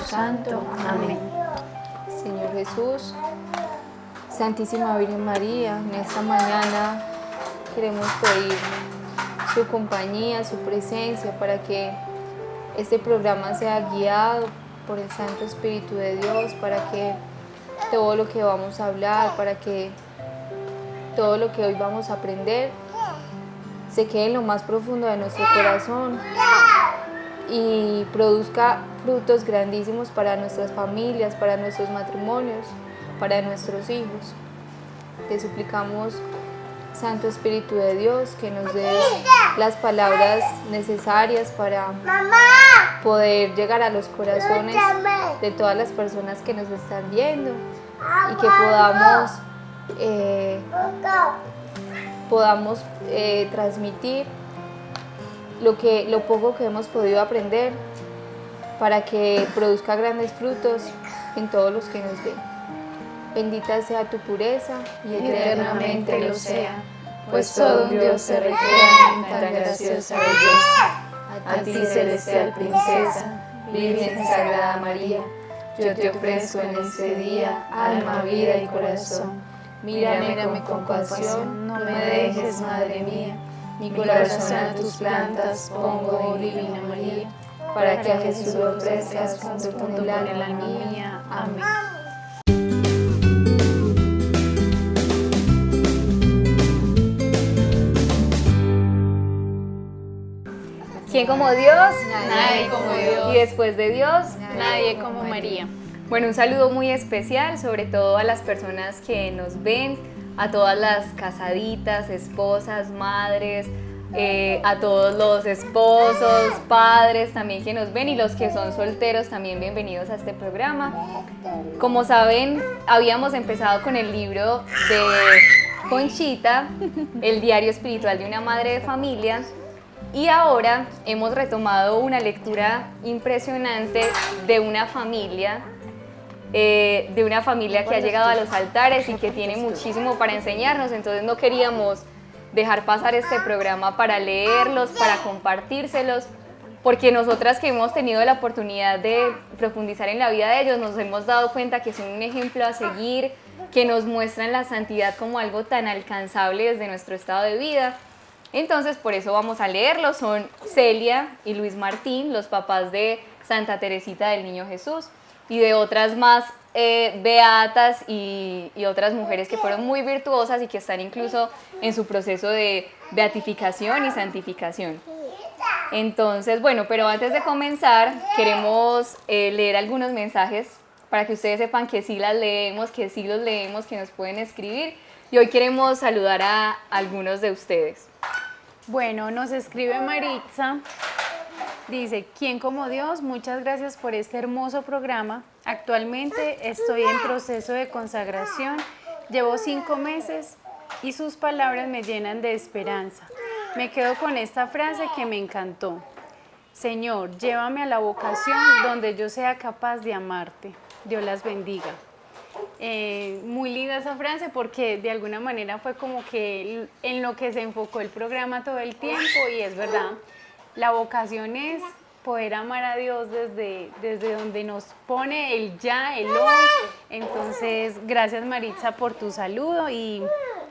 Santo. Amén. Señor Jesús, Santísima Virgen María, en esta mañana queremos pedir su compañía, su presencia, para que este programa sea guiado por el Santo Espíritu de Dios, para que todo lo que vamos a hablar, para que todo lo que hoy vamos a aprender se quede en lo más profundo de nuestro corazón y produzca frutos grandísimos para nuestras familias, para nuestros matrimonios, para nuestros hijos. Te suplicamos, Santo Espíritu de Dios, que nos des las palabras necesarias para poder llegar a los corazones de todas las personas que nos están viendo y que podamos transmitir lo poco que hemos podido aprender para que produzca grandes frutos en todos los que nos ven. Bendita sea tu pureza y Eternamente lo sea, pues todo un Dios se recrea en tan graciosa belleza. A ti, celestial princesa, Virgen Sagrada María, yo te ofrezco en este día alma, vida y corazón. Mírame con compasión, no me dejes, Madre mía. Mi corazón a tus plantas pongo, oh Divina María, para que a Jesús lo ofrezcas junto con tu lágrima mía. Amén. ¿Quién como Dios? Nadie como Dios. Y después de Dios, Nadie como María. Bueno, un saludo muy especial, sobre todo a las personas que nos ven, a todas las casaditas, esposas, madres, a todos los esposos, padres también que nos ven, y los que son solteros también bienvenidos a este programa. Como saben, habíamos empezado con el libro de Conchita, el diario espiritual de una madre de familia, y ahora hemos retomado una lectura impresionante de una familia que ha llegado a los altares y que tiene muchísimo para enseñarnos. Entonces no queríamos dejar pasar este programa para leerlos, para compartírselos, porque nosotras que hemos tenido la oportunidad de profundizar en la vida de ellos, nos hemos dado cuenta que son un ejemplo a seguir, que nos muestran la santidad como algo tan alcanzable desde nuestro estado de vida. Entonces por eso vamos a leerlos. Son Celia y Luis Martín, los papás de Santa Teresita del Niño Jesús, y de otras más beatas y otras mujeres que fueron muy virtuosas y que están incluso en su proceso de beatificación y santificación. Entonces, bueno, pero antes de comenzar, queremos leer algunos mensajes para que ustedes sepan que sí las leemos, que sí los leemos, que nos pueden escribir, y hoy queremos saludar a algunos de ustedes. Bueno, nos escribe Maritza, dice: ¿Quién como Dios? Muchas gracias por este hermoso programa. Actualmente estoy en proceso de consagración, llevo 5 meses y sus palabras me llenan de esperanza. Me quedo con esta frase que me encantó: Señor, llévame a la vocación donde yo sea capaz de amarte. Dios las bendiga. Muy linda esa frase, porque de alguna manera fue como que en lo que se enfocó el programa todo el tiempo, y es verdad, la vocación es poder amar a Dios desde donde nos pone el ya, el hoy. Entonces, gracias Maritza por tu saludo y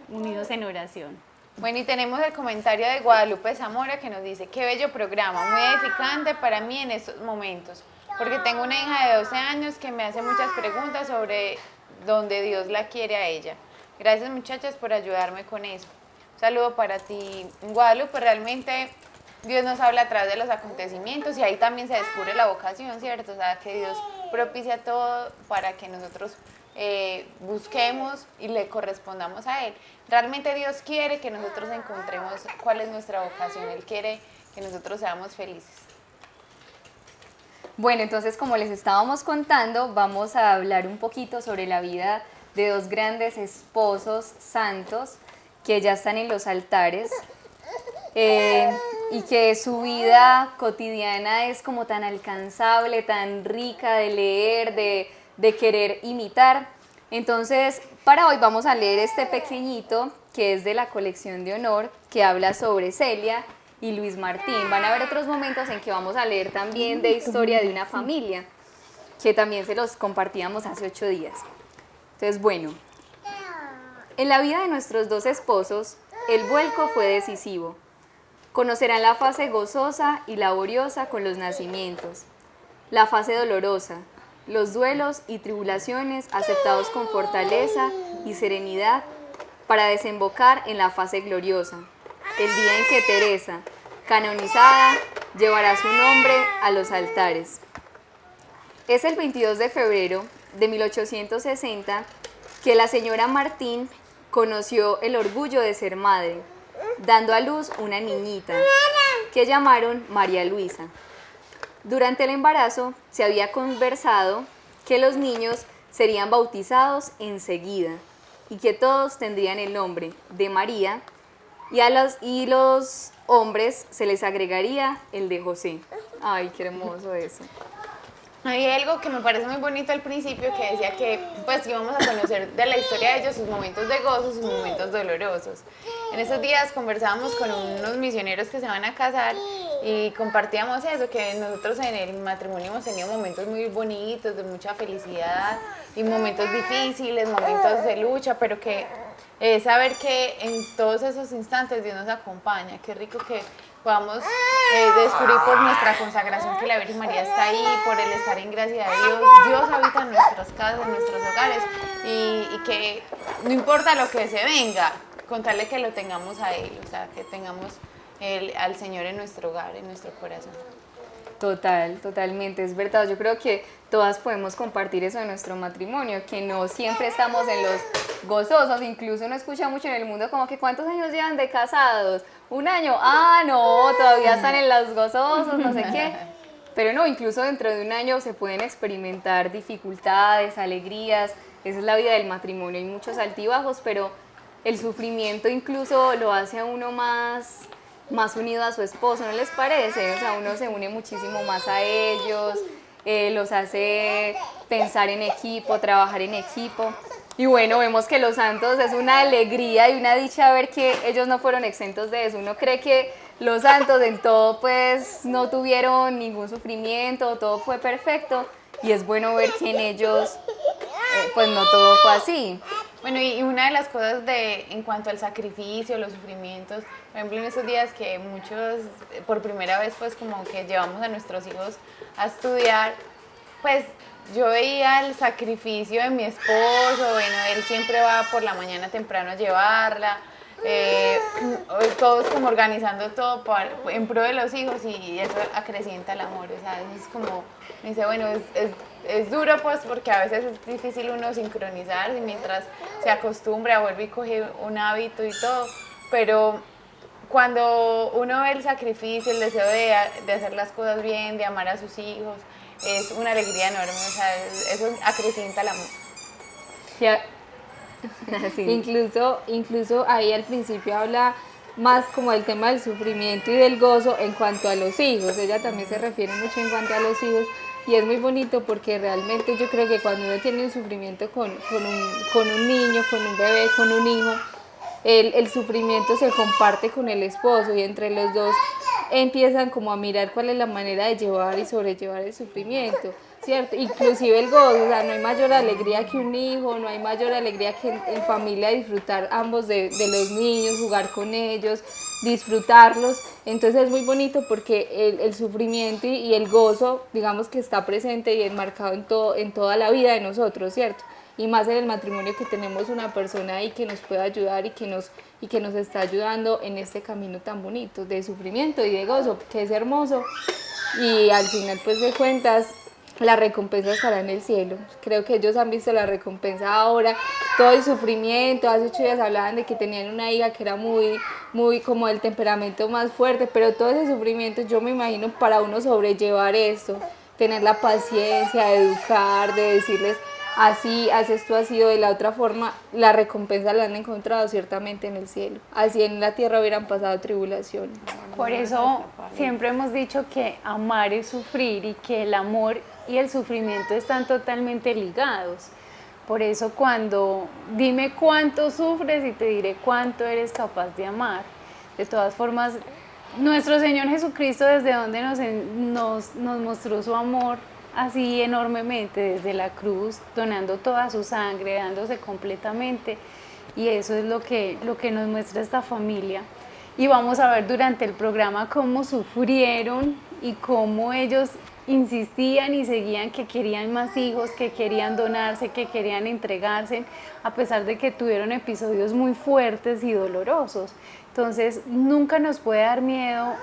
unidos en oración. Bueno, y tenemos el comentario de Guadalupe Zamora que nos dice: qué bello programa, muy edificante para mí en estos momentos, porque tengo una hija de 12 años que me hace muchas preguntas sobre dónde Dios la quiere a ella. Gracias muchachas por ayudarme con eso. Un saludo para ti, Guadalupe. Realmente Dios nos habla a través de los acontecimientos, y ahí también se descubre la vocación, ¿cierto? O sea, que Dios propicia todo para que nosotros busquemos y le correspondamos a Él. Realmente Dios quiere que nosotros encontremos cuál es nuestra vocación. Él quiere que nosotros seamos felices. Bueno, entonces, como les estábamos contando, vamos a hablar un poquito sobre la vida de dos grandes esposos santos que ya están en los altares, y que su vida cotidiana es como tan alcanzable, tan rica de leer, de querer imitar. Entonces, para hoy vamos a leer este pequeñito que es de la colección de honor, que habla sobre Celia y Luis Martín. Van a haber otros momentos en que vamos a leer también de historia de una familia. que también se los compartíamos hace 8 días. Entonces, bueno, en la vida de nuestros 2 esposos, el vuelco fue decisivo. Conocerán la fase gozosa y laboriosa con los nacimientos, la fase dolorosa, los duelos y tribulaciones aceptados con fortaleza y serenidad para desembocar en la fase gloriosa, el día en que Teresa, canonizada, llevará su nombre a los altares. Es el 22 de febrero de 1860 que la señora Martín conoció el orgullo de ser madre, dando a luz una niñita, que llamaron María Luisa. Durante el embarazo se había conversado que los niños serían bautizados enseguida y que todos tendrían el nombre de María y los hombres se les agregaría el de José. Ay, qué hermoso eso. Hay algo que me parece muy bonito al principio que decía que pues íbamos a conocer de la historia de ellos sus momentos de gozo, sus momentos dolorosos. En esos días conversábamos con unos misioneros que se van a casar y compartíamos eso, que nosotros en el matrimonio hemos tenido momentos muy bonitos, de mucha felicidad y momentos difíciles, momentos de lucha, pero que saber que en todos esos instantes Dios nos acompaña. Qué rico que podamos descubrir por nuestra consagración que la Virgen María está ahí, por el estar en gracia de Dios. Dios habita en nuestras casas, en nuestros hogares y que no importa lo que se venga, contarle que lo tengamos a Él, o sea, que tengamos al Señor en nuestro hogar, en nuestro corazón. Totalmente, es verdad. Yo creo que todas podemos compartir eso de nuestro matrimonio, que no siempre estamos en los gozosos, incluso uno escucha mucho en el mundo como que ¿cuántos años llevan de casados? ¿1 año? Ah, no, todavía están en los gozosos, no sé qué. Pero no, incluso dentro de 1 año se pueden experimentar dificultades, alegrías, esa es la vida del matrimonio, hay muchos altibajos, pero el sufrimiento incluso lo hace a uno más unido a su esposo, ¿no les parece? O sea, uno se une muchísimo más a ellos, los hace pensar en equipo, trabajar en equipo. Y bueno, vemos que los santos es una alegría y una dicha ver que ellos no fueron exentos de eso. Uno cree que los santos en todo pues no tuvieron ningún sufrimiento, todo fue perfecto y es bueno ver que en ellos pues no todo fue así. Bueno, y una de las cosas en cuanto al sacrificio, los sufrimientos, por ejemplo, en esos días que muchos, por primera vez, pues como que llevamos a nuestros hijos a estudiar, pues yo veía el sacrificio de mi esposo, bueno, él siempre va por la mañana temprano a llevarla, todos como organizando todo en pro de los hijos y eso acrecienta el amor, o sea, es como, me dice, bueno, es duro pues porque a veces es difícil uno sincronizar y mientras se acostumbra, vuelve y coge un hábito y todo, pero cuando uno ve el sacrificio, el deseo de hacer las cosas bien, de amar a sus hijos, es una alegría enorme, o sea, eso acrecienta el amor. Ya. Sí. Incluso ahí al principio habla más como del tema del sufrimiento y del gozo en cuanto a los hijos. Ella también se refiere mucho en cuanto a los hijos y es muy bonito porque realmente yo creo que cuando uno tiene un sufrimiento con un niño, con un bebé, con un hijo, el sufrimiento se comparte con el esposo y entre los dos empiezan como a mirar cuál es la manera de llevar y sobrellevar el sufrimiento, ¿cierto? Inclusive el gozo, o sea, no hay mayor alegría que un hijo, no hay mayor alegría que en familia disfrutar ambos de los niños, jugar con ellos, disfrutarlos, entonces es muy bonito porque el sufrimiento y el gozo, digamos que está presente y enmarcado en toda la vida de nosotros, ¿cierto? Y más en el matrimonio que tenemos una persona ahí que nos puede ayudar y que nos está ayudando en este camino tan bonito de sufrimiento y de gozo, que es hermoso y al final pues de cuentas la recompensa estará en el cielo. Creo que ellos han visto la recompensa ahora, todo el sufrimiento. Hace 8 días hablaban de que tenían una hija que era muy como el temperamento más fuerte, pero todo ese sufrimiento yo me imagino para uno sobrellevar esto, tener la paciencia de educar, de decirles así, haces tú así o de la otra forma, la recompensa la han encontrado ciertamente en el cielo. Así en la tierra hubieran pasado tribulaciones. Por eso siempre hemos dicho que amar es sufrir y que el amor y el sufrimiento están totalmente ligados. Por eso cuando dime cuánto sufres y te diré cuánto eres capaz de amar. De todas formas, nuestro Señor Jesucristo desde donde nos mostró su amor así enormemente desde la cruz, donando toda su sangre, dándose completamente, y eso es lo que nos muestra esta familia. Y vamos a ver durante el programa cómo sufrieron y cómo ellos insistían y seguían que querían más hijos, que querían donarse, que querían entregarse, a pesar de que tuvieron episodios muy fuertes y dolorosos. Entonces, nunca nos puede dar miedo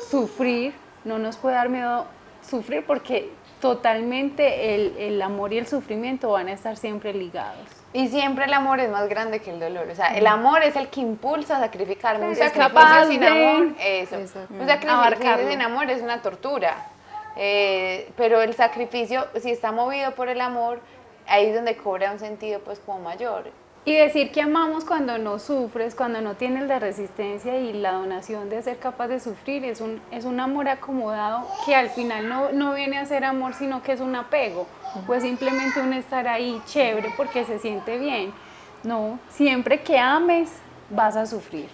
sufrir, no nos puede dar miedo sufrir porque totalmente el amor y el sufrimiento van a estar siempre ligados. Y siempre el amor es más grande que el dolor. O sea, el amor es el que impulsa a sacrificarme. Un Es sacrificio capaz sin de- amor, eso. Exacto. Un sacrificio Abarcarlo. sin amor es una tortura. Pero el sacrificio, si está movido por el amor, ahí es donde cobra un sentido pues como mayor. Y decir que amamos cuando no sufres, cuando no tienes la resistencia y la donación de ser capaz de sufrir, es un amor acomodado que al final no viene a ser amor, sino que es un apego. Pues simplemente un estar ahí chévere porque se siente bien. No, siempre que ames vas a sufrir.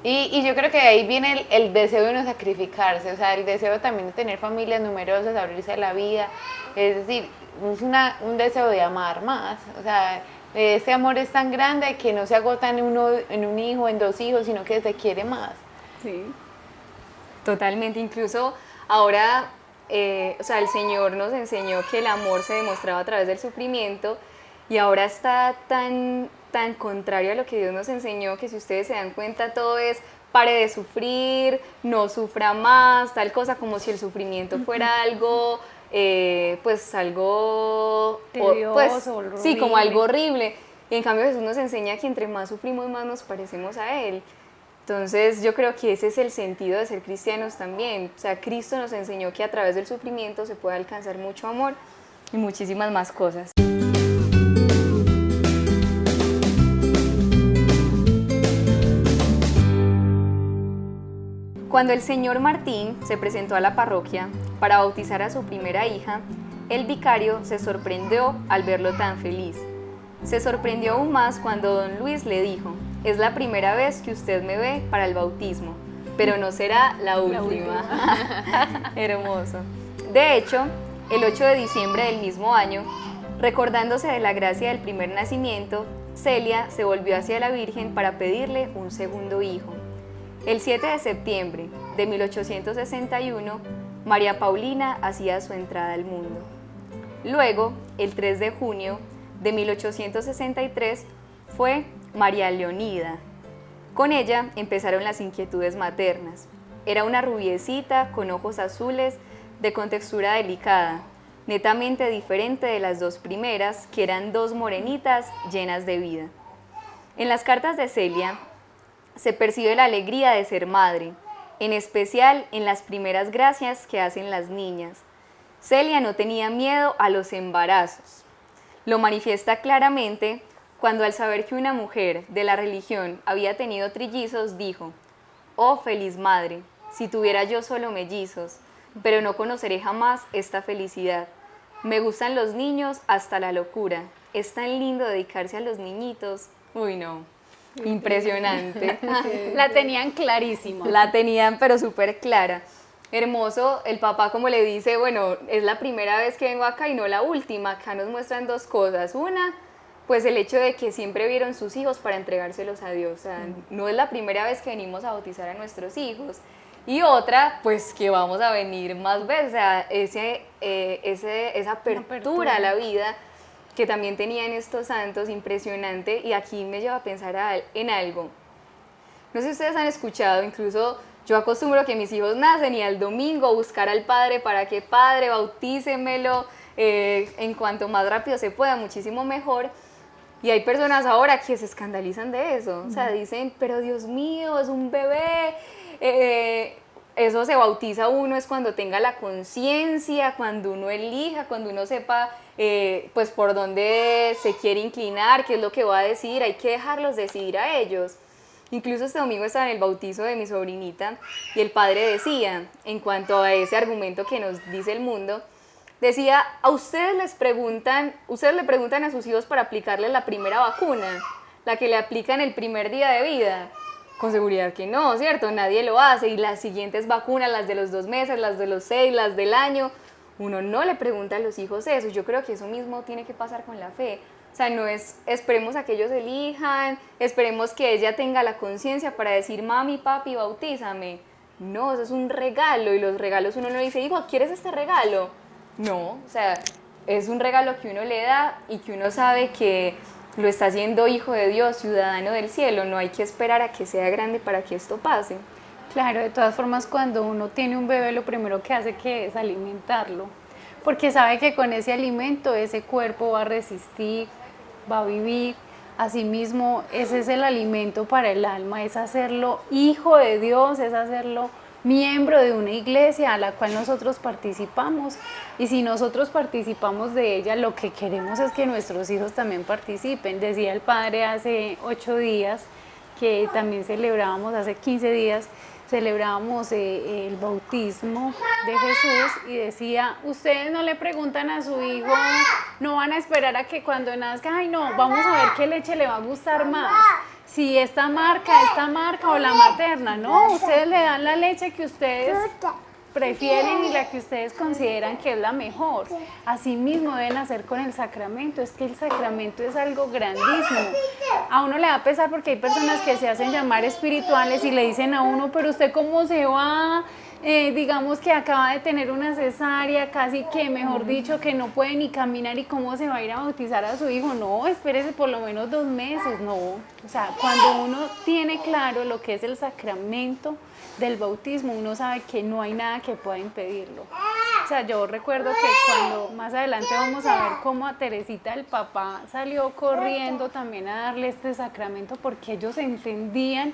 Y yo creo que de ahí viene el deseo de uno sacrificarse, o sea, el deseo también de tener familias numerosas, abrirse a la vida, es decir, es un deseo de amar más, o sea, ese amor es tan grande que no se agota en un hijo, en dos hijos, sino que se quiere más. Sí. Totalmente, incluso ahora, o sea, el Señor nos enseñó que el amor se demostraba a través del sufrimiento y ahora está tan contrario a lo que Dios nos enseñó que si ustedes se dan cuenta todo es pare de sufrir, no sufra más, tal cosa como si el sufrimiento fuera algo, pues algo, Tedioso, sí, como horrible. algo horrible. Y en cambio Jesús nos enseña que entre más sufrimos más nos parecemos a Él. Entonces yo creo que ese es el sentido de ser cristianos también. O sea, Cristo nos enseñó que a través del sufrimiento se puede alcanzar mucho amor y muchísimas más cosas. Cuando el señor Martín se presentó a la parroquia para bautizar a su primera hija, el vicario se sorprendió al verlo tan feliz. Se sorprendió aún más cuando don Luis le dijo: es la primera vez que usted me ve para el bautismo, pero no será la última. Hermoso. De hecho, el 8 de diciembre del mismo año, recordándose de la gracia del primer nacimiento, Celia se volvió hacia la Virgen para pedirle un segundo hijo. El 7 de septiembre de 1861, María Paulina hacía su entrada al mundo. Luego, el 3 de junio de 1863, fue María Leonida. Con ella empezaron las inquietudes maternas. Era una rubiecita con ojos azules, de contextura delicada, netamente diferente de las dos primeras, que eran dos morenitas llenas de vida. En las cartas de Celia se percibe la alegría de ser madre, en especial en las primeras gracias que hacen las niñas. Celia no tenía miedo a los embarazos. Lo manifiesta claramente cuando, al saber que una mujer de la religión había tenido trillizos, dijo: «Oh feliz madre, si tuviera yo solo mellizos, pero no conoceré jamás esta felicidad. Me gustan los niños hasta la locura. Es tan lindo dedicarse a los niñitos». Uy, no. Impresionante. La tenían clarísima. La tenían pero súper clara. Hermoso, el papá como le dice, bueno, es la primera vez que vengo acá y no la última. Acá nos muestran dos cosas. Una, pues el hecho de que siempre vieron sus hijos para entregárselos a Dios. O sea, no es la primera vez que venimos a bautizar a nuestros hijos. Y otra, pues que vamos a venir más veces. O sea, esa apertura a la vida que también tenían estos santos, impresionante. Y aquí me lleva a pensar en algo. No sé si ustedes han escuchado, incluso yo acostumbro que mis hijos nacen y al domingo buscar al padre para que padre bautícemelo en cuanto más rápido se pueda, muchísimo mejor. Y hay personas ahora que se escandalizan de eso, o sea, dicen, pero Dios mío, es un bebé. Eso se bautiza uno es cuando tenga la conciencia, cuando uno elija, cuando uno sepa pues por dónde se quiere inclinar, qué es lo que va a decidir, hay que dejarlos decidir a ellos. Incluso este domingo estaba en el bautizo de mi sobrinita y el padre decía, en cuanto a ese argumento que nos dice el mundo, decía, a ustedes le preguntan a sus hijos para aplicarles la primera vacuna, la que le aplican el primer día de vida. Con seguridad que no, ¿cierto? Nadie lo hace. Y las siguientes vacunas, las de los 2 meses, las de los 6, las del año, uno no le pregunta a los hijos eso. Yo creo que eso mismo tiene que pasar con la fe. O sea, no es esperemos a que ellos elijan, esperemos que ella tenga la conciencia para decir, mami, papi, bautízame. No, eso es un regalo y los regalos uno no le dice, hijo, ¿quieres este regalo? No, o sea, es un regalo que uno le da y que uno sabe que lo está haciendo hijo de Dios, ciudadano del cielo. No hay que esperar a que sea grande para que esto pase. Claro, de todas formas, cuando uno tiene un bebé, lo primero que hace que es alimentarlo, porque sabe que con ese alimento ese cuerpo va a resistir, va a vivir. Asimismo, ese es el alimento para el alma, es hacerlo hijo de Dios, es hacerlo miembro de una iglesia a la cual nosotros participamos. Y si nosotros participamos de ella, lo que queremos es que nuestros hijos también participen. Decía el padre hace 8 días, que también celebrábamos hace 15 días, celebrábamos el bautismo de Jesús y decía, ustedes no le preguntan a su hijo, no van a esperar a que cuando nazca, ay no, vamos a ver qué leche le va a gustar más, si esta marca o la materna, no, ustedes le dan la leche que ustedes prefieren y la que ustedes consideran que es la mejor. Así mismo deben hacer con el sacramento, es que el sacramento es algo grandísimo. A uno le da pesar porque hay personas que se hacen llamar espirituales y le dicen a uno, pero usted cómo se va, digamos que acaba de tener una cesárea, casi que mejor dicho que no puede ni caminar y cómo se va a ir a bautizar a su hijo. No, espérese por lo menos 2 meses, no. O sea, cuando uno tiene claro lo que es el sacramento del bautismo, uno sabe que no hay nada que pueda impedirlo. O sea, yo recuerdo que cuando más adelante vamos a ver cómo a Teresita el papá salió corriendo también a darle este sacramento porque ellos entendían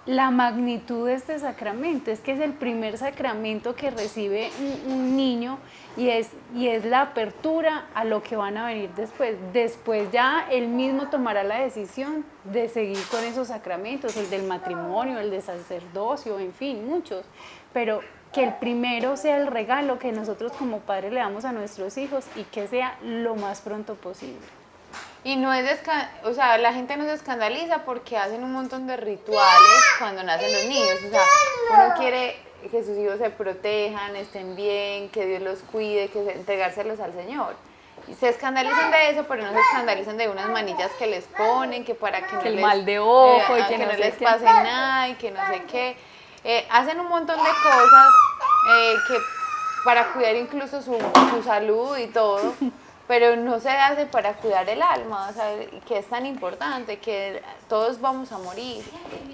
la magnitud de este sacramento. Es que es el primer sacramento que recibe un niño y es la apertura a lo que van a venir después. Después ya él mismo tomará la decisión de seguir con esos sacramentos, el del matrimonio, el de sacerdocio, en fin, muchos. Pero que el primero sea el regalo que nosotros como padres le damos a nuestros hijos y que sea lo más pronto posible. Y no es, o sea, la gente no se escandaliza porque hacen un montón de rituales cuando nacen los niños. O sea, uno quiere que sus hijos se protejan, estén bien, que Dios los cuide, que entregárselos al Señor. Y se escandalizan de eso, pero no se escandalizan de unas manillas que les ponen, que para que no el les, mal de ojo y que no no sé les qué. pase nada y que no sé qué. Hacen un montón de cosas que para cuidar incluso su salud y todo. Pero no se hace para cuidar el alma, o sea, que es tan importante, que todos vamos a morir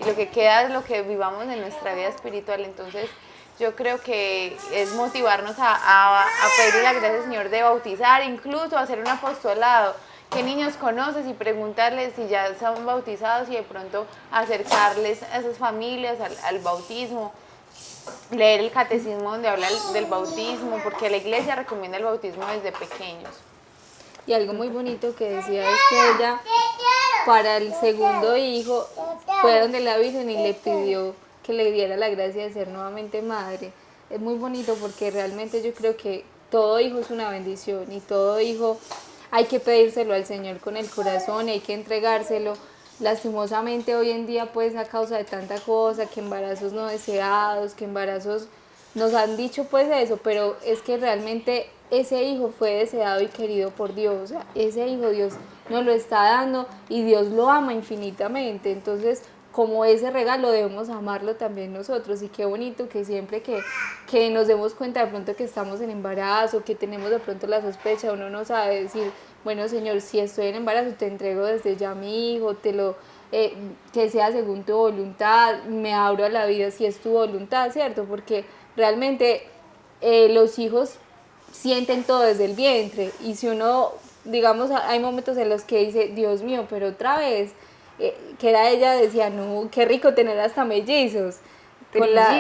y lo que queda es lo que vivamos en nuestra vida espiritual. Entonces yo creo que es motivarnos a pedirle la gracia al Señor de bautizar, incluso hacer un apostolado, qué niños conoces y preguntarles si ya son bautizados y de pronto acercarles a esas familias al bautismo. Leer el catecismo donde habla del bautismo, porque la iglesia recomienda el bautismo desde pequeños. Y algo muy bonito que decía es que ella, para el segundo hijo, fue donde la Virgen y le pidió que le diera la gracia de ser nuevamente madre. Es muy bonito porque realmente yo creo que todo hijo es una bendición y todo hijo hay que pedírselo al Señor con el corazón, hay que entregárselo. Lastimosamente hoy en día pues a causa de tanta cosa, que embarazos no deseados, que embarazos nos han dicho pues eso, pero es que realmente ese hijo fue deseado y querido por Dios, o sea, ese hijo Dios nos lo está dando y Dios lo ama infinitamente, entonces como ese regalo debemos amarlo también nosotros y qué bonito que siempre que nos demos cuenta de pronto que estamos en embarazo, que tenemos de pronto la sospecha, uno no sabe decir, bueno Señor, si estoy en embarazo te entrego desde ya a mi hijo, que sea según tu voluntad, me abro a la vida si es tu voluntad, ¿cierto? Porque realmente los hijos sienten todo desde el vientre y si uno, digamos, hay momentos en los que dice, Dios mío, pero otra vez, que era ella, decía, no, qué rico tener hasta mellizos. Con la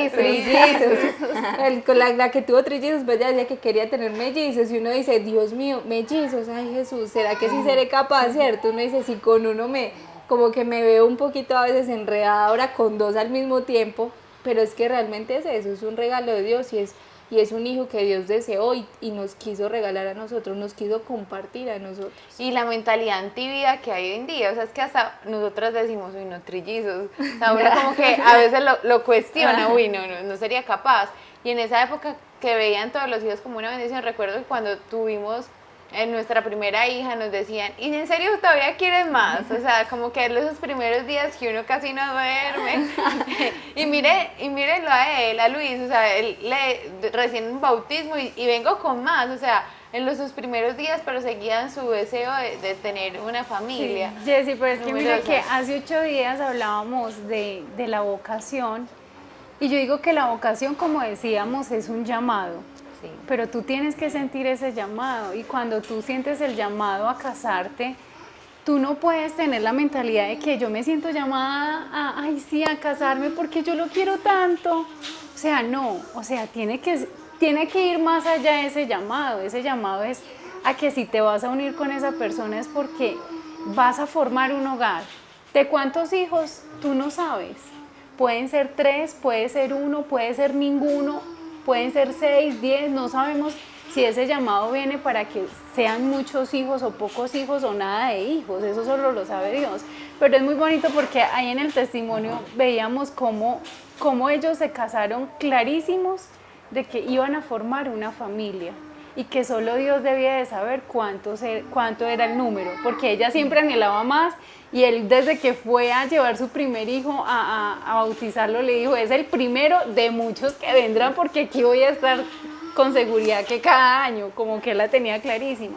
que tuvo trillizos, pues ella decía que quería tener mellizos y uno dice, Dios mío, mellizos, ay Jesús, ¿será que sí seré capaz, cierto? Uno dice, si con uno como que me veo un poquito a veces enredada ahora con 2 al mismo tiempo, pero es que realmente es eso, es un regalo de Dios y es un hijo que Dios deseó y nos quiso regalar a nosotros, nos quiso compartir a nosotros. Y la mentalidad antivida que hay hoy en día, o sea, es que hasta nosotras decimos, uy, no, trillizos, o sea, uno como que a veces lo cuestiona, uy, no sería capaz. Y en esa época que veían todos los hijos como una bendición. Recuerdo que cuando tuvimos en nuestra primera hija nos decían, ¿y en serio todavía quieres más? O sea, como que esos primeros días que uno casi no duerme. y mírelo a él, a Luis, o sea, recién un bautismo y vengo con más, o sea, en sus primeros días, pero seguían su deseo de tener una familia. Sí, Jessy, pero es que mira numerosa. que hace 8 días hablábamos de la vocación y yo digo que la vocación, como decíamos, es un llamado. Sí. Pero tú tienes que sentir ese llamado y cuando tú sientes el llamado a casarte, tú no puedes tener la mentalidad de que yo me siento llamada a casarme porque yo lo quiero tanto. O sea, no, o sea, tiene que ir más allá de ese llamado es a que si te vas a unir con esa persona es porque vas a formar un hogar. ¿De cuántos hijos? Tú no sabes. Pueden ser 3, puede ser 1, puede ser ninguno. Pueden ser 6, 10, no sabemos si ese llamado viene para que sean muchos hijos o pocos hijos o nada de hijos, eso solo lo sabe Dios. Pero es muy bonito porque ahí en el testimonio veíamos cómo ellos se casaron clarísimos de que iban a formar una familia y que solo Dios debía de saber cuánto era el número, porque ella siempre anhelaba más y él desde que fue a llevar su primer hijo a bautizarlo le dijo, es el primero de muchos que vendrán porque aquí voy a estar con seguridad que cada año, como que él la tenía clarísima.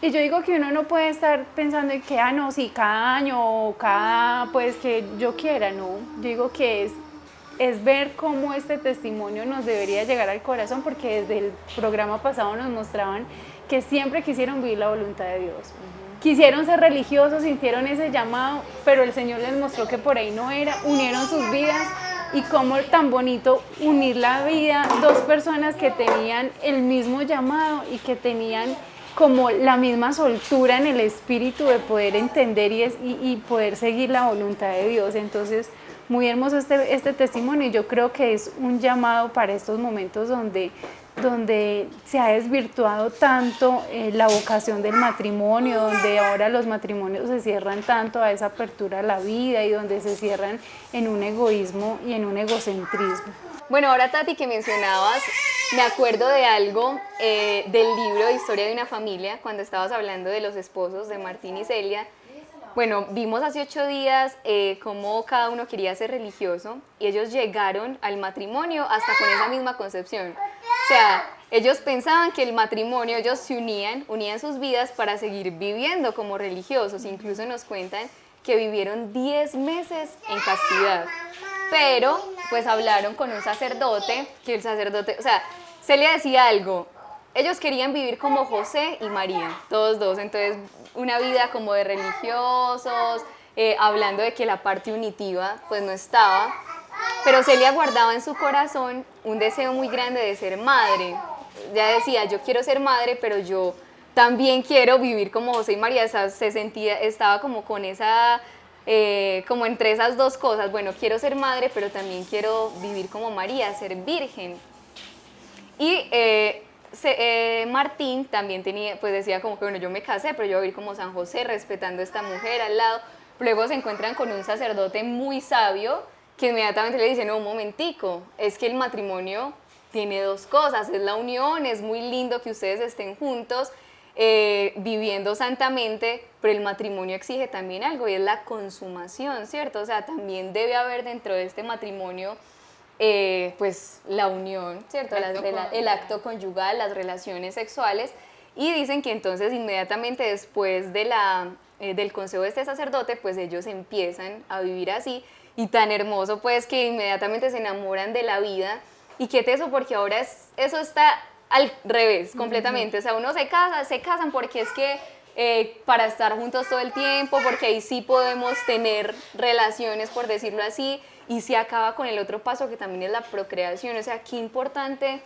Y yo digo que uno no puede estar pensando en que, no, sí, cada año o cada, pues que yo quiera, no. Yo digo que es ver cómo este testimonio nos debería llegar al corazón, porque desde el programa pasado nos mostraban que siempre quisieron vivir la voluntad de Dios. Quisieron ser religiosos, sintieron ese llamado, pero el Señor les mostró que por ahí no era, unieron sus vidas y cómo tan bonito unir la vida, dos personas que tenían el mismo llamado y que tenían como la misma soltura en el espíritu de poder entender y poder seguir la voluntad de Dios. Entonces, muy hermoso este testimonio y yo creo que es un llamado para estos momentos donde se ha desvirtuado tanto la vocación del matrimonio, donde ahora los matrimonios se cierran tanto a esa apertura a la vida y donde se cierran en un egoísmo y en un egocentrismo. Bueno, ahora Tati, que mencionabas, me acuerdo de algo del libro Historia de una familia, cuando estabas hablando de los esposos de Martín y Celia. Bueno, vimos hace 8 días cómo cada uno quería ser religioso y ellos llegaron al matrimonio hasta con esa misma concepción. O sea, ellos pensaban que el matrimonio, ellos se unían sus vidas para seguir viviendo como religiosos. Incluso nos cuentan que vivieron 10 meses en castidad. Pero, pues hablaron con un sacerdote, que el sacerdote, o sea, Celia decía algo, ellos querían vivir como José y María, todos dos, entonces una vida como de religiosos, hablando de que la parte unitiva pues no estaba, pero Celia guardaba en su corazón un deseo muy grande de ser madre. Ya decía, yo quiero ser madre, pero yo también quiero vivir como José y María, o sea, estaba como con esa, como entre esas dos cosas, bueno, quiero ser madre, pero también quiero vivir como María, ser virgen. Y Martín también pues decía como que bueno, yo me casé, pero yo voy a vivir como San José, respetando a esta mujer al lado. Luego se encuentran con un sacerdote muy sabio que inmediatamente le dice, no, un momentico, es que el matrimonio tiene dos cosas, es la unión, es muy lindo que ustedes estén juntos, viviendo santamente, pero el matrimonio exige también algo y es la consumación, ¿cierto? O sea, también debe haber dentro de este matrimonio pues la unión, ¿cierto? El acto conyugal, las relaciones sexuales, y dicen que entonces inmediatamente después del consejo de este sacerdote, pues ellos empiezan a vivir así, y tan hermoso pues que inmediatamente se enamoran de la vida, y qué teso porque ahora eso está al revés completamente, o sea, uno se casan porque es que para estar juntos todo el tiempo, porque ahí sí podemos tener relaciones, por decirlo así, y se acaba con el otro paso que también es la procreación. O sea, qué importante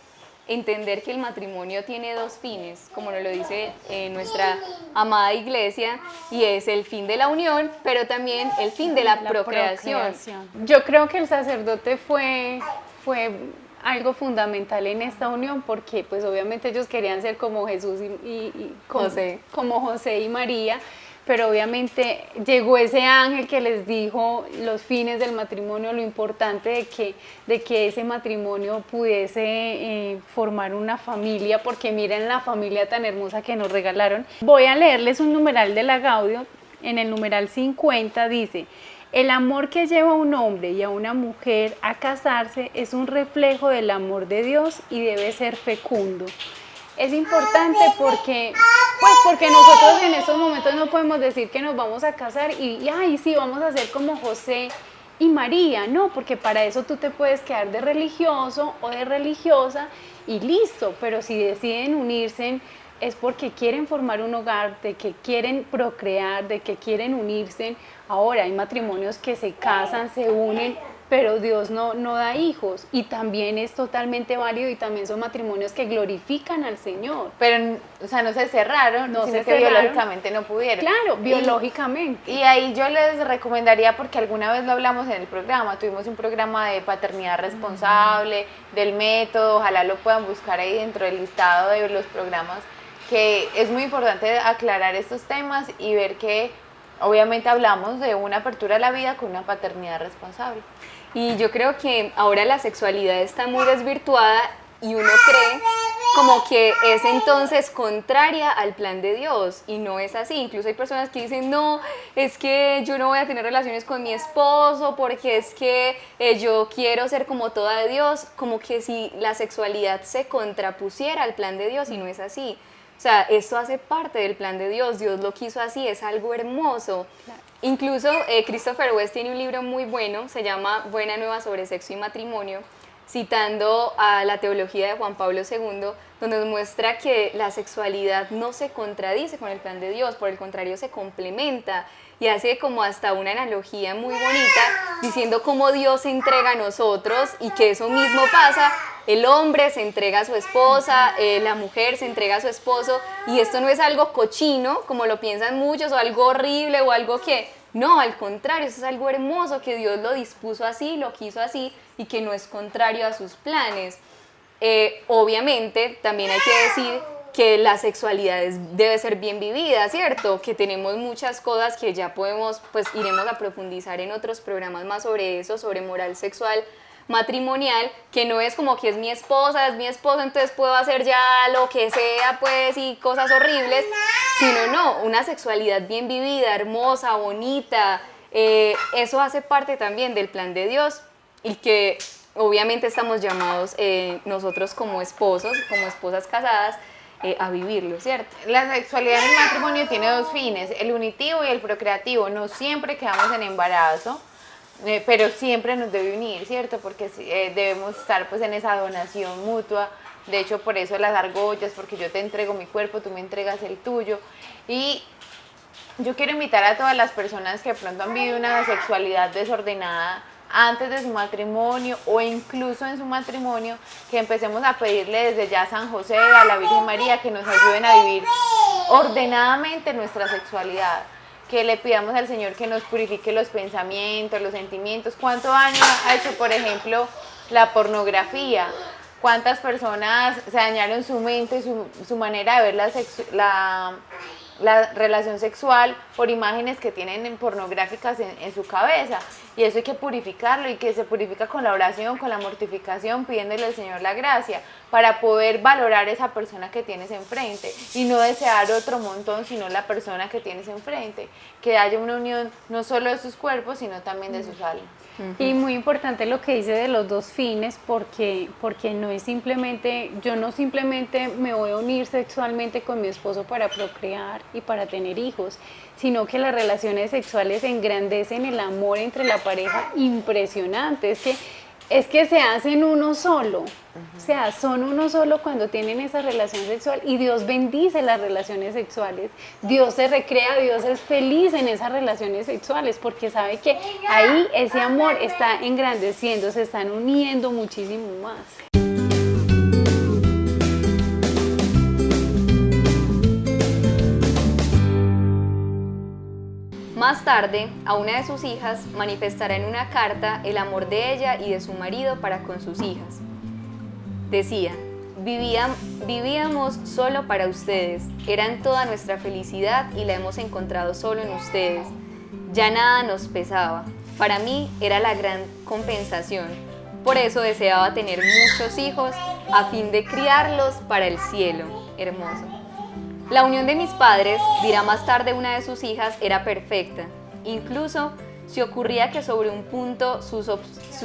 entender que el matrimonio tiene dos fines, como nos lo dice nuestra amada iglesia, y es el fin de la unión, pero también el fin de la procreación. Yo creo que el sacerdote fue algo fundamental en esta unión, porque pues obviamente ellos querían ser como Jesús y José. como José y María, pero obviamente llegó ese ángel que les dijo los fines del matrimonio, lo importante de que ese matrimonio pudiese formar una familia, porque miren la familia tan hermosa que nos regalaron. Voy a leerles un numeral de la Gaudio. En el numeral 50 dice: el amor que lleva a un hombre y a una mujer a casarse es un reflejo del amor de Dios y debe ser fecundo. Es importante porque nosotros en estos momentos no podemos decir que nos vamos a casar y ay, sí, vamos a ser como José y María, no, porque para eso tú te puedes quedar de religioso o de religiosa y listo, pero si deciden unirse es porque quieren formar un hogar, de que quieren procrear, de que quieren unirse. Ahora hay matrimonios que se casan, se unen, pero Dios no da hijos, y también es totalmente válido, y también son matrimonios que glorifican al Señor. Pero, o sea, no se cerraron, No sino se que cerraron. biológicamente no pudieron. Claro, biológicamente. Y ahí yo les recomendaría, porque alguna vez lo hablamos en el programa, tuvimos un programa de paternidad responsable, del método, ojalá lo puedan buscar ahí dentro del listado de los programas, que es muy importante aclarar estos temas y ver que obviamente hablamos de una apertura a la vida con una paternidad responsable. Y yo creo que ahora la sexualidad está muy desvirtuada y uno cree como que es entonces contraria al plan de Dios, y no es así. Incluso hay personas que dicen, no, es que yo no voy a tener relaciones con mi esposo porque es que yo quiero ser como toda de Dios, como que si la sexualidad se contrapusiera al plan de Dios, y no es así. O sea, esto hace parte del plan de Dios, Dios lo quiso así, es algo hermoso. Claro. Incluso Christopher West tiene un libro muy bueno, se llama Buena Nueva sobre Sexo y Matrimonio, citando a la teología de Juan Pablo II, donde nos muestra que la sexualidad no se contradice con el plan de Dios, por el contrario se complementa, y hace como hasta una analogía muy bonita, diciendo cómo Dios se entrega a nosotros y que eso mismo pasa. El hombre se entrega a su esposa, la mujer se entrega a su esposo, y esto no es algo cochino, como lo piensan muchos, o algo horrible, o algo que... No, al contrario, eso es algo hermoso, que Dios lo dispuso así, lo quiso así, y que no es contrario a sus planes. Obviamente, también hay que decir que la sexualidad debe ser bien vivida, ¿cierto? Que tenemos muchas cosas que ya podemos, pues iremos a profundizar en otros programas más sobre eso, sobre moral sexual matrimonial, que no es como que es mi esposa, entonces puedo hacer ya lo que sea, pues, y cosas horribles, sino no, una sexualidad bien vivida, hermosa, bonita, eso hace parte también del plan de Dios, y que obviamente estamos llamados nosotros como esposos, como esposas casadas, a vivirlo, ¿cierto? La sexualidad en el matrimonio tiene dos fines, el unitivo y el procreativo. No siempre quedamos en embarazo, pero siempre nos debe unir, ¿cierto? Porque debemos estar pues en esa donación mutua. De hecho, por eso las argollas, porque yo te entrego mi cuerpo, tú me entregas el tuyo. Y yo quiero invitar a todas las personas que de pronto han vivido una sexualidad desordenada antes de su matrimonio o incluso en su matrimonio, que empecemos a pedirle desde ya a San José, a la Virgen María, que nos ayuden a vivir ordenadamente nuestra sexualidad, que le pidamos al Señor que nos purifique los pensamientos, los sentimientos. ¿Cuánto daño ha hecho, por ejemplo, la pornografía? ¿Cuántas personas se dañaron su mente, su manera de ver la relación sexual por imágenes que tienen pornográficas en su cabeza? Y eso hay que purificarlo, y que se purifica con la oración, con la mortificación, pidiéndole al Señor la gracia para poder valorar esa persona que tienes enfrente y no desear otro montón, sino la persona que tienes enfrente, que haya una unión no solo de sus cuerpos, sino también de sus almas. Y muy importante lo que dice de los dos fines, porque no es simplemente, yo no simplemente me voy a unir sexualmente con mi esposo para procrear y para tener hijos, sino que las relaciones sexuales engrandecen el amor entre la pareja impresionante. Es que se hacen uno solo, o sea, son uno solo cuando tienen esa relación sexual, y Dios bendice las relaciones sexuales, Dios se recrea, Dios es feliz en esas relaciones sexuales, porque sabe que ahí ese amor está engrandeciendo, se están uniendo muchísimo más. Más tarde, a una de sus hijas manifestará en una carta el amor de ella y de su marido para con sus hijas. Decía: Vivíamos solo para ustedes, eran toda nuestra felicidad y la hemos encontrado solo en ustedes. Ya nada nos pesaba, para mí era la gran compensación, por eso deseaba tener muchos hijos a fin de criarlos para el cielo. Hermoso. La unión de mis padres, dirá más tarde una de sus hijas, era perfecta. Incluso si ocurría que sobre un punto sus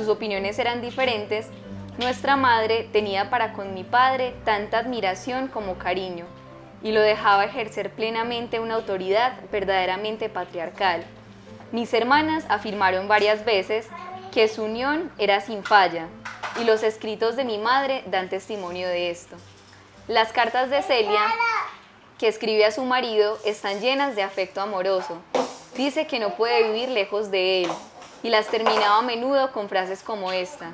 opiniones eran diferentes, nuestra madre tenía para con mi padre tanta admiración como cariño y lo dejaba ejercer plenamente una autoridad verdaderamente patriarcal. Mis hermanas afirmaron varias veces que su unión era sin falla y los escritos de mi madre dan testimonio de esto. Las cartas de Celia, que escribe a su marido, están llenas de afecto amoroso. Dice que no puede vivir lejos de él y las terminaba a menudo con frases como esta: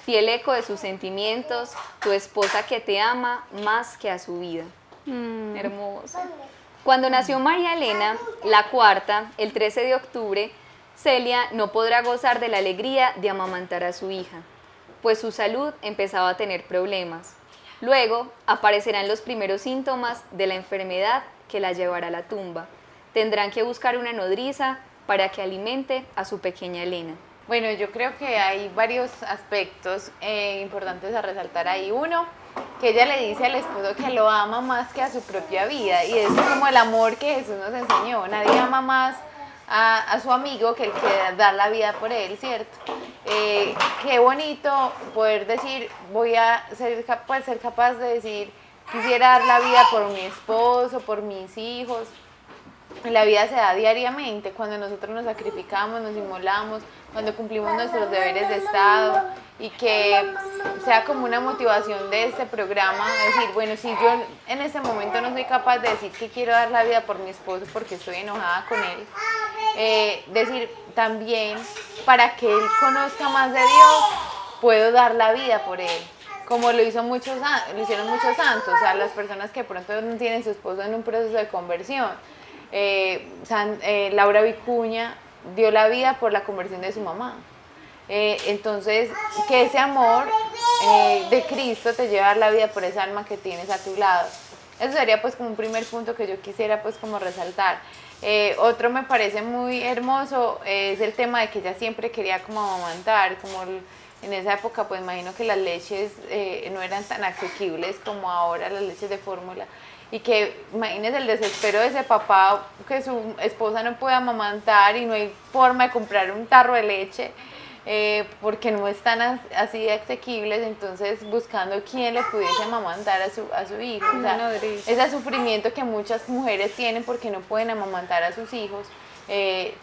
fiel eco de sus sentimientos, tu esposa que te ama más que a su vida. Hermosa. Cuando nació María Elena, la cuarta, el 13 de octubre, Celia no podrá gozar de la alegría de amamantar a su hija, pues su salud empezaba a tener problemas. Luego aparecerán los primeros síntomas de la enfermedad que la llevará a la tumba. Tendrán que buscar una nodriza para que alimente a su pequeña Elena. Bueno, yo creo que hay varios aspectos importantes a resaltar ahí. Uno, que ella le dice al esposo que lo ama más que a su propia vida, y es como el amor que Jesús nos enseñó. Nadie ama más a su amigo que el que dar la vida por él, ¿cierto? Qué bonito poder decir, voy a ser capaz de decir, quisiera dar la vida por mi esposo, por mis hijos. La vida se da diariamente, cuando nosotros nos sacrificamos, nos inmolamos, cuando cumplimos nuestros deberes de Estado, y que sea como una motivación de este programa, decir, bueno, si yo en este momento no soy capaz de decir que quiero dar la vida por mi esposo porque estoy enojada con él, decir también, para que él conozca más de Dios, puedo dar la vida por él, como lo hicieron muchos santos, o sea, las personas que de pronto no tienen su esposo en un proceso de conversión. Laura Vicuña dio la vida por la conversión de su mamá. Entonces, que ese amor de Cristo te lleve a dar la vida por esa alma que tienes a tu lado. Eso sería pues como un primer punto que yo quisiera pues como resaltar. Otro me parece muy hermoso, es el tema de que ella siempre quería como amamantar, como en esa época pues imagino que las leches no eran tan asequibles como ahora las leches de fórmula. Y que imagínense el desespero de ese papá, que su esposa no puede amamantar y no hay forma de comprar un tarro de leche porque no están así asequibles, entonces buscando quién le pudiese amamantar a su hijo. O sea, ese sufrimiento que muchas mujeres tienen porque no pueden amamantar a sus hijos,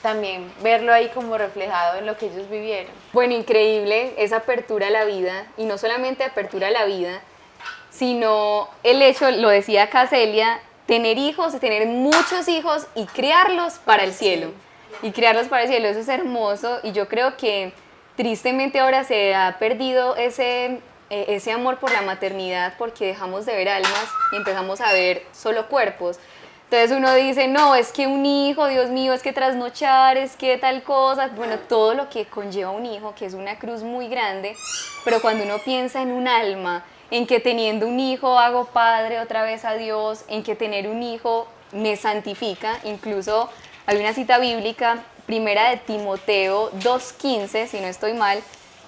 también verlo ahí como reflejado en lo que ellos vivieron. Bueno, increíble esa apertura a la vida, y no solamente apertura a la vida, sino el hecho, lo decía acá Celia, tener hijos, tener muchos hijos y criarlos para el cielo. Y criarlos para el cielo, eso es hermoso, y yo creo que tristemente ahora se ha perdido ese amor por la maternidad, porque dejamos de ver almas y empezamos a ver solo cuerpos. Entonces uno dice, no, es que un hijo, Dios mío, es que trasnochar, es que tal cosa, bueno, todo lo que conlleva un hijo, que es una cruz muy grande, pero cuando uno piensa en un alma, en que teniendo un hijo hago padre otra vez a Dios, en que tener un hijo me santifica. Incluso hay una cita bíblica, primera de Timoteo 2:15, si no estoy mal,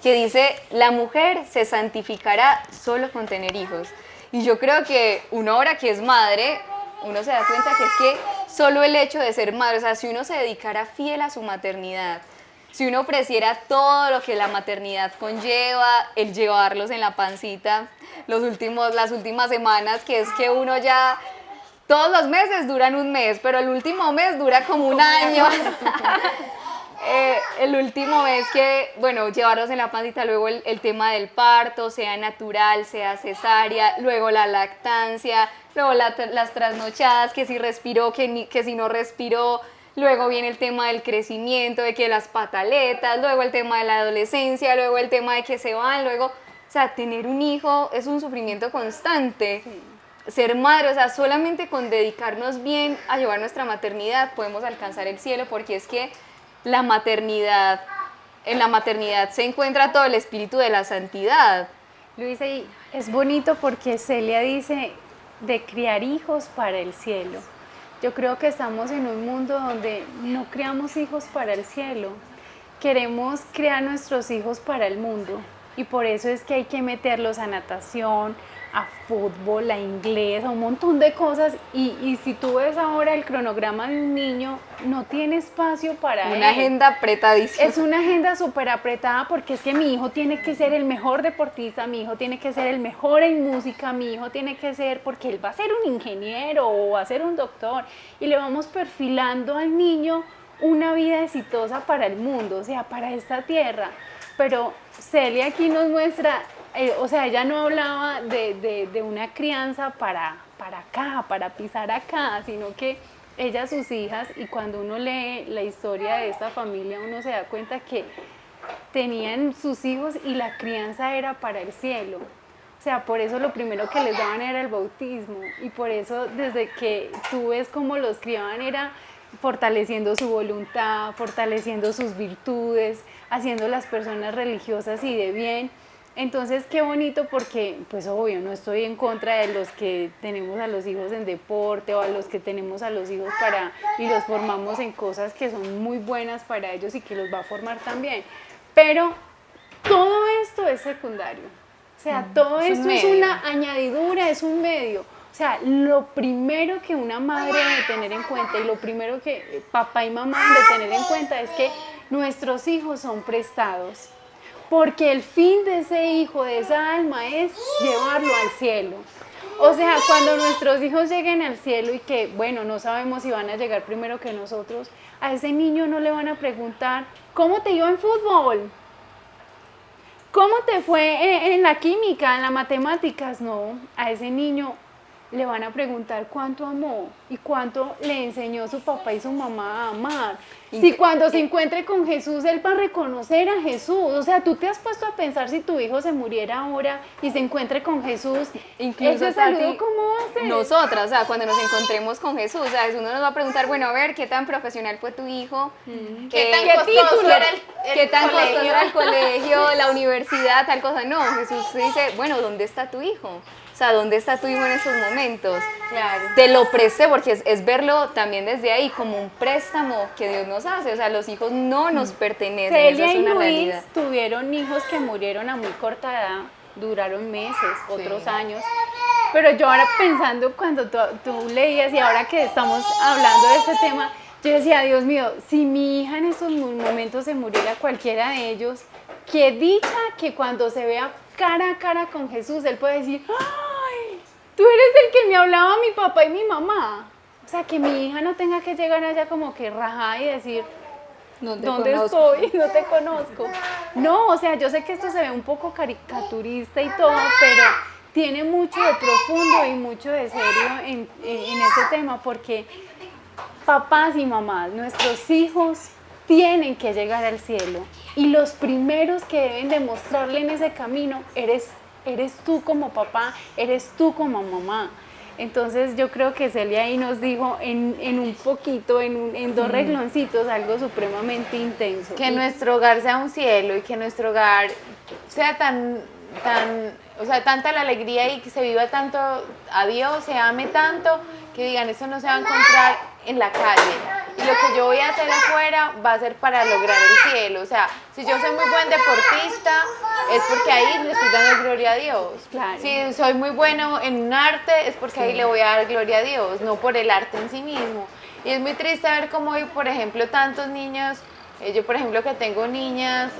que dice, la mujer se santificará solo con tener hijos. Y yo creo que uno ahora que es madre, uno se da cuenta que es que solo el hecho de ser madre, o sea, si uno se dedicara fiel a su maternidad, si uno ofreciera todo lo que la maternidad conlleva, el llevarlos en la pancita, las últimas semanas, que es que uno ya, todos los meses duran un mes, pero el último mes dura como un año. El último mes que, bueno, llevarlos en la pancita, luego el tema del parto, sea natural, sea cesárea, luego la lactancia, luego las trasnochadas, que si respiró, que si no respiró. Luego viene el tema del crecimiento, de que las pataletas, luego el tema de la adolescencia, luego el tema de que se van, luego, o sea, tener un hijo es un sufrimiento constante. Sí. Ser madre, o sea, solamente con dedicarnos bien a llevar nuestra maternidad podemos alcanzar el cielo, porque es que en la maternidad se encuentra todo el espíritu de la santidad. Luisa, y es bonito porque Celia dice de criar hijos para el cielo. Yo creo que estamos en un mundo donde no criamos hijos para el cielo, queremos criar nuestros hijos para el mundo y por eso es que hay que meterlos a natación, a fútbol, a inglés, a un montón de cosas y si tú ves ahora el cronograma de un niño, no tiene espacio para él. Una agenda apretadísima. Es una agenda súper apretada porque es que mi hijo tiene que ser el mejor deportista, mi hijo tiene que ser el mejor en música, mi hijo tiene que ser, porque él va a ser un ingeniero o va a ser un doctor y le vamos perfilando al niño una vida exitosa para el mundo, o sea, para esta tierra. Pero Celia aquí nos muestra, o sea, ella no hablaba de una crianza para acá, para pisar acá, sino que ella, sus hijas, y cuando uno lee la historia de esta familia, uno se da cuenta que tenían sus hijos y la crianza era para el cielo. O sea, por eso lo primero que les daban era el bautismo y por eso desde que tú ves cómo los criaban era fortaleciendo su voluntad, fortaleciendo sus virtudes, haciendo las personas religiosas y de bien. Entonces, qué bonito porque, pues obvio, no estoy en contra de los que tenemos a los hijos en deporte o a los que tenemos a los hijos y los formamos en cosas que son muy buenas para ellos y que los va a formar también. Pero todo esto es secundario. O sea, todo esto es una añadidura, es un medio. O sea, lo primero que una madre debe tener en cuenta y lo primero que papá y mamá deben tener en cuenta es que nuestros hijos son prestados. Porque el fin de ese hijo, de esa alma, es llevarlo al cielo. O sea, cuando nuestros hijos lleguen al cielo y que, bueno, no sabemos si van a llegar primero que nosotros, a ese niño no le van a preguntar, ¿cómo te iba en fútbol? ¿Cómo te fue en la química, en las matemáticas? No, a ese niño le van a preguntar cuánto amó y cuánto le enseñó su papá y su mamá a amar. Si cuando se encuentre con Jesús, él va a reconocer a Jesús. O sea, tú te has puesto a pensar si tu hijo se muriera ahora y se encuentre con Jesús. Incluso ese saludo, ¿cómo va a ser? Nosotras, o sea, cuando nos encontremos con Jesús, o sea, Jesús nos va a preguntar, bueno, a ver, ¿qué tan profesional fue tu hijo? ¿Qué tan costoso era ¿Qué tan colegio? costoso era el colegio, la universidad, tal cosa? No, Jesús dice, bueno, ¿dónde está tu hijo? O sea, ¿dónde está tu hijo en estos momentos? Claro. Te lo presté porque es verlo también desde ahí como un préstamo que Dios nos hace. O sea, los hijos no nos pertenecen, Celia eso es y una Luis realidad. tuvieron hijos que murieron a muy corta edad, duraron meses, otros años. Pero yo ahora pensando cuando tú leías y ahora que estamos hablando de este tema, yo decía, Dios mío, si mi hija en estos momentos se muriera cualquiera de ellos, qué dicha que cuando se vea cara a cara con Jesús, él puede decir, ¡ay! Tú eres el que me hablaba mi papá y mi mamá. O sea, que mi hija no tenga que llegar allá como que rajada y decir, ¿dónde estoy? No te conozco. No, o sea, yo sé que esto se ve un poco caricaturista y todo, pero tiene mucho de profundo y mucho de serio en ese tema, porque papás y mamás, nuestros hijos tienen que llegar al cielo y los primeros que deben demostrarle en ese camino eres tú como papá, eres tú como mamá. Entonces yo creo que Celia ahí nos dijo en un poquito, en dos regloncitos, algo supremamente intenso. Que nuestro hogar sea un cielo y que nuestro hogar sea o sea, tanta la alegría y que se viva tanto a Dios, se ame tanto, que digan, eso no se va a encontrar en la calle. Y lo que yo voy a hacer afuera va a ser para lograr el cielo. O sea, si yo soy muy buen deportista, es porque ahí le estoy dando gloria a Dios. Claro. Si soy muy bueno en un arte, es porque ahí le voy a dar gloria a Dios, no por el arte en sí mismo. Y es muy triste ver cómo hoy, por ejemplo, tantos niños, yo por ejemplo que tengo niñas,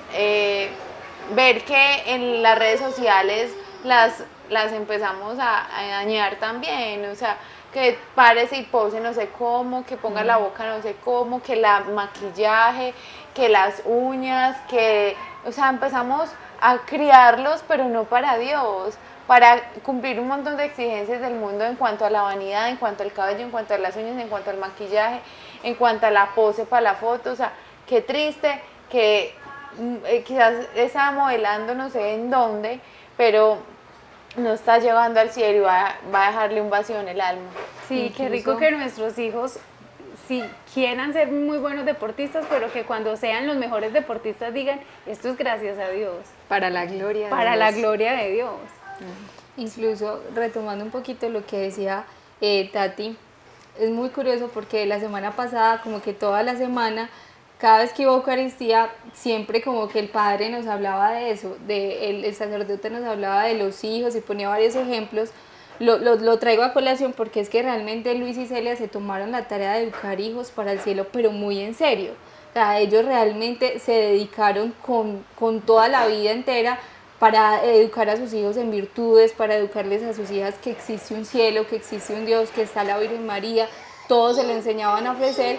ver que en las redes sociales las empezamos a dañar también, o sea, que parece y pose no sé cómo, que ponga la boca no sé cómo, que la maquillaje, que las uñas, que, o sea, empezamos a criarlos, pero no para Dios, para cumplir un montón de exigencias del mundo en cuanto a la vanidad, en cuanto al cabello, en cuanto a las uñas, en cuanto al maquillaje, en cuanto a la pose para la foto, o sea, qué triste que quizás está modelando no sé en dónde, pero no está llevando al cielo y va a dejarle un vacío en el alma. Sí, qué rico que nuestros hijos si quieran ser muy buenos deportistas, pero que cuando sean los mejores deportistas digan, esto es gracias a Dios, Para la gloria de para la Dios. gloria de Dios. Incluso retomando un poquito lo que decía Tati, es muy curioso porque la semana pasada, como que toda la semana, cada vez que iba a Eucaristía, siempre como que el padre nos hablaba de eso, el sacerdote nos hablaba de los hijos y ponía varios ejemplos. Lo traigo a colación porque es que realmente Luis y Celia se tomaron la tarea de educar hijos para el cielo, pero muy en serio. O sea, ellos realmente se dedicaron con toda la vida entera para educar a sus hijos en virtudes, para educarles a sus hijas que existe un cielo, que existe un Dios, que está la Virgen María. Todos se le enseñaban a ofrecer,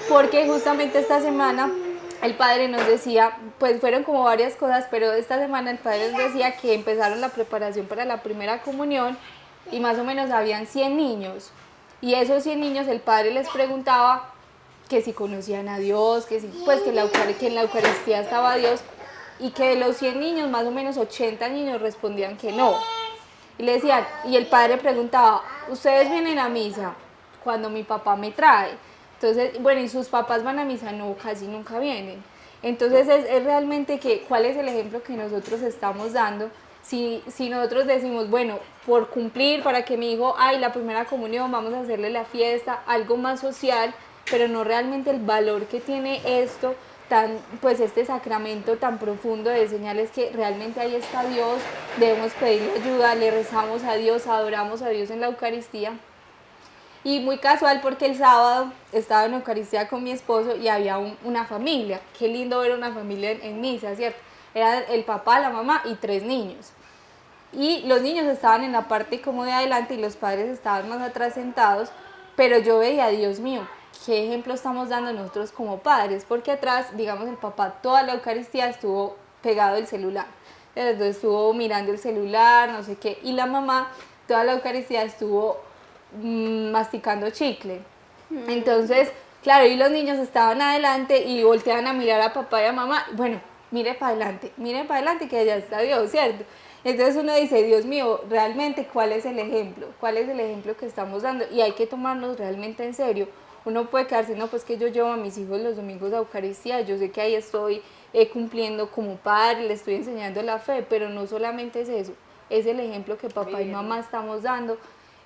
porque justamente esta semana el padre nos decía, pues fueron como varias cosas, pero esta semana el padre nos decía que empezaron la preparación para la primera comunión y más o menos habían 100 niños. Y esos 100 niños el padre les preguntaba que si conocían a Dios, que, si, pues que en la Eucaristía estaba Dios, y que de los 100 niños, más o menos 80 niños respondían que no. Y le decían, y el padre preguntaba, ¿ustedes vienen a misa? Cuando mi papá me trae. Entonces, bueno, ¿y sus papás van a misa? No, casi nunca vienen. Entonces es realmente que, ¿cuál es el ejemplo que nosotros estamos dando? Si nosotros decimos, bueno, por cumplir, para que mi hijo, ay, la primera comunión, vamos a hacerle la fiesta, algo más social, pero no realmente el valor que tiene esto, pues este sacramento tan profundo de señales que realmente ahí está Dios, debemos pedirle ayuda, le rezamos a Dios, adoramos a Dios en la Eucaristía. Y muy casual porque el sábado estaba en Eucaristía con mi esposo y había una familia. Qué lindo ver una familia en misa, ¿cierto? Era el papá, la mamá y 3 niños. Y los niños estaban en la parte como de adelante y los padres estaban más atrás sentados, pero yo veía, Dios mío, qué ejemplo estamos dando nosotros como padres, porque atrás, digamos, el papá toda la Eucaristía estuvo pegado al celular. Entonces estuvo mirando el celular, no sé qué, y la mamá toda la Eucaristía estuvo masticando chicle. Entonces, claro, y los niños estaban adelante y volteaban a mirar a papá y a mamá. Bueno, mire para adelante que allá está Dios, ¿cierto? Entonces uno dice, Dios mío, realmente, ¿cuál es el ejemplo? ¿Cuál es el ejemplo que estamos dando? Y hay que tomarnos realmente en serio. Uno puede quedarse, no, pues que yo llevo a mis hijos los domingos a Eucaristía, yo sé que ahí estoy cumpliendo como padre, le estoy enseñando la fe, pero no solamente es eso, es el ejemplo que papá y mamá estamos dando.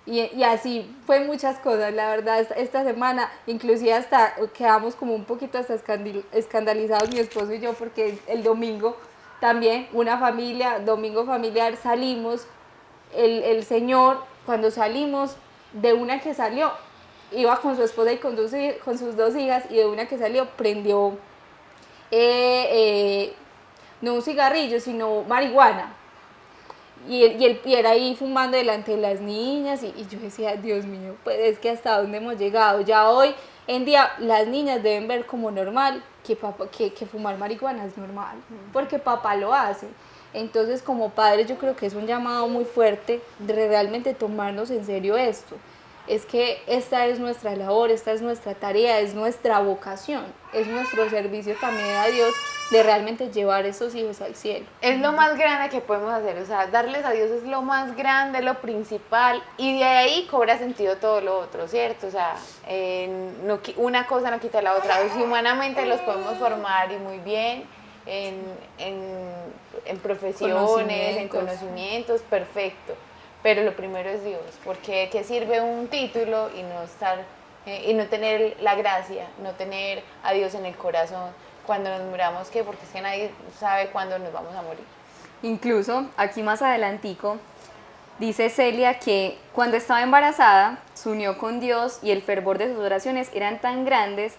Y así fue muchas cosas, la verdad, esta semana, inclusive hasta quedamos como un poquito hasta escandalizados mi esposo y yo, porque el domingo también, una familia, domingo familiar, salimos, el señor, cuando salimos, de una que salió, iba con su esposa y con sus 2 hijas, y de una que salió, prendió, no un cigarrillo, sino marihuana. Y era ahí fumando delante de las niñas y yo decía, Dios mío, pues es que hasta dónde hemos llegado. Ya hoy en día las niñas deben ver como normal que fumar marihuana es normal, porque papá lo hace. Entonces como padres yo creo que es un llamado muy fuerte de realmente tomarnos en serio esto. Es que esta es nuestra labor, esta es nuestra tarea, es nuestra vocación, es nuestro servicio también a Dios de realmente llevar a esos hijos al cielo. Es lo más grande que podemos hacer, o sea, darles a Dios es lo más grande, lo principal, y de ahí cobra sentido todo lo otro, ¿cierto? O sea, una cosa no quita la otra. Si humanamente los podemos formar y muy bien en profesiones, en conocimientos, perfecto. Pero lo primero es Dios, porque ¿qué sirve un título y no tener la gracia, no tener a Dios en el corazón cuando nos muramos? ¿Qué? Porque es que nadie sabe cuándo nos vamos a morir. Incluso, aquí más adelantico, dice Celia que cuando estaba embarazada, se unió con Dios y el fervor de sus oraciones eran tan grandes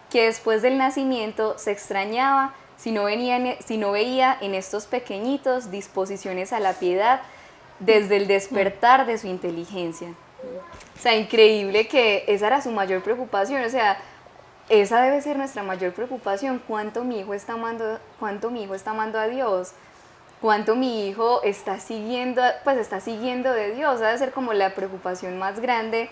que después del nacimiento se extrañaba si no veía en estos pequeñitos disposiciones a la piedad desde el despertar de su inteligencia. O sea, increíble que esa era su mayor preocupación, o sea, esa debe ser nuestra mayor preocupación, cuánto mi hijo está amando a Dios, cuánto mi hijo está siguiendo de Dios, debe ser como la preocupación más grande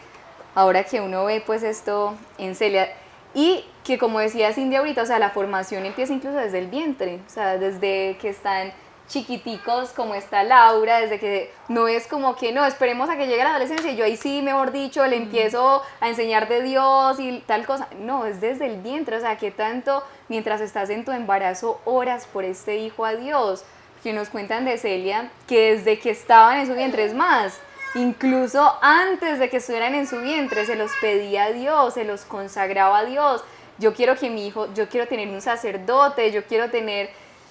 ahora que uno ve pues esto en Celia. Y que como decía Cindy ahorita, o sea, la formación empieza incluso desde el vientre, o sea, desde que están chiquiticos como está Laura, desde que no es como que no, esperemos a que llegue la adolescencia y yo ahí sí, mejor dicho, le empiezo a enseñar de Dios y tal cosa. No, es desde el vientre, o sea, que tanto mientras estás en tu embarazo oras por este hijo a Dios. Que nos cuentan de Celia que desde que estaban en su vientre, es más, incluso antes de que estuvieran en su vientre, se los pedía a Dios, se los consagraba a Dios. Yo quiero que mi hijo, yo quiero tener un sacerdote, yo quiero tener,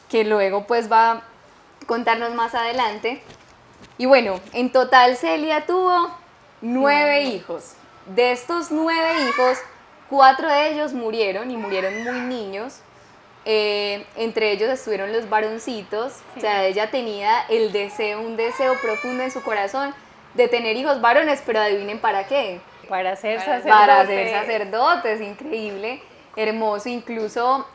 que luego pues va a contarnos más adelante. Y bueno, en total Celia tuvo 9 hijos. De estos 9 hijos, 4 de ellos murieron y murieron muy niños. Entre ellos estuvieron los varoncitos, o sea, ella tenía el deseo, un deseo profundo en su corazón de tener hijos varones, pero adivinen para qué. Para ser sacerdote. Para ser sacerdotes, increíble, hermoso. Incluso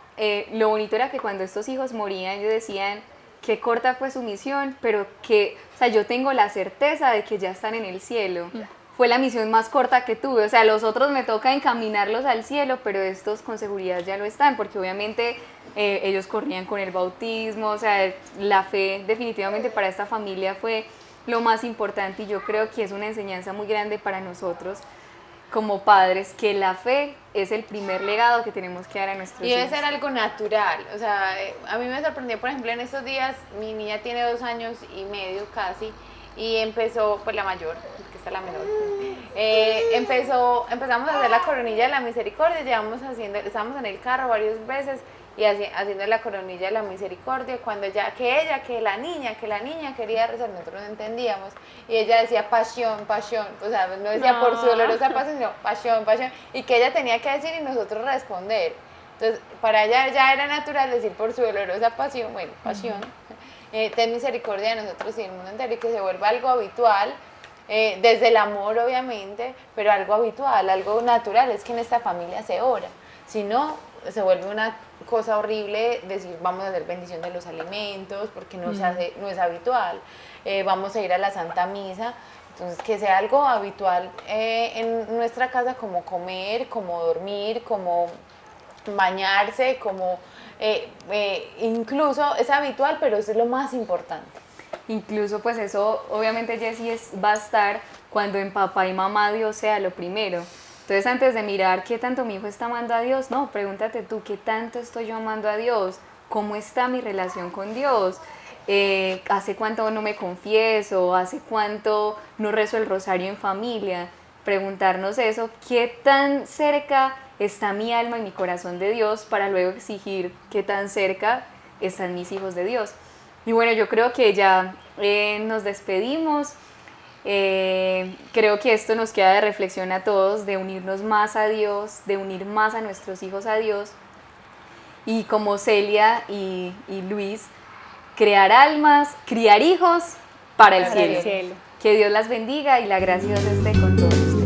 lo bonito era que cuando estos hijos morían, ellos decían que corta fue su misión, pero que, o sea, yo tengo la certeza de que ya están en el cielo. Fue la misión más corta que tuve, o sea, los otros me toca encaminarlos al cielo, pero estos con seguridad ya lo están, porque obviamente ellos corrían con el bautismo, o sea, la fe definitivamente para esta familia fue lo más importante y yo creo que es una enseñanza muy grande para nosotros como padres, que la fe es el primer legado que tenemos que dar a nuestros hijos. Y debe ser algo natural, o sea, a mí me sorprendió, por ejemplo, en estos días, mi niña tiene 2 años y medio casi, y empezó, pues la mayor, que está la menor, empezamos a hacer la coronilla de la misericordia, estábamos en el carro varias veces, y haciendo la coronilla de la misericordia, cuando que la niña quería rezar, nosotros no entendíamos, y ella decía pasión, pasión, o sea, no decía por su dolorosa pasión, sino pasión, pasión, y que ella tenía que decir y nosotros responder. Entonces, para ella ya era natural decir por su dolorosa pasión, bueno, pasión, ten misericordia de nosotros y del mundo entero, y que se vuelva algo habitual, desde el amor obviamente, pero algo habitual, algo natural, es que en esta familia se ora, si no, se vuelve una cosa horrible decir vamos a hacer bendición de los alimentos porque no es habitual, vamos a ir a la Santa Misa, entonces que sea algo habitual en nuestra casa, como comer, como dormir, como bañarse, como incluso es habitual, pero eso es lo más importante. Incluso pues eso obviamente Jessie va a estar cuando en papá y mamá Dios sea lo primero. Entonces antes de mirar qué tanto mi hijo está amando a Dios, no, pregúntate tú, ¿qué tanto estoy yo amando a Dios? ¿Cómo está mi relación con Dios? ¿Hace cuánto no me confieso? ¿Hace cuánto no rezo el rosario en familia? Preguntarnos eso, ¿qué tan cerca está mi alma y mi corazón de Dios? Para luego exigir qué tan cerca están mis hijos de Dios. Y bueno, yo creo que ya nos despedimos. Creo que esto nos queda de reflexión a todos, de unirnos más a Dios, de unir más a nuestros hijos a Dios, y como Celia y Luis, crear almas, criar hijos para el cielo. Que Dios las bendiga y la gracia de Dios esté con todos.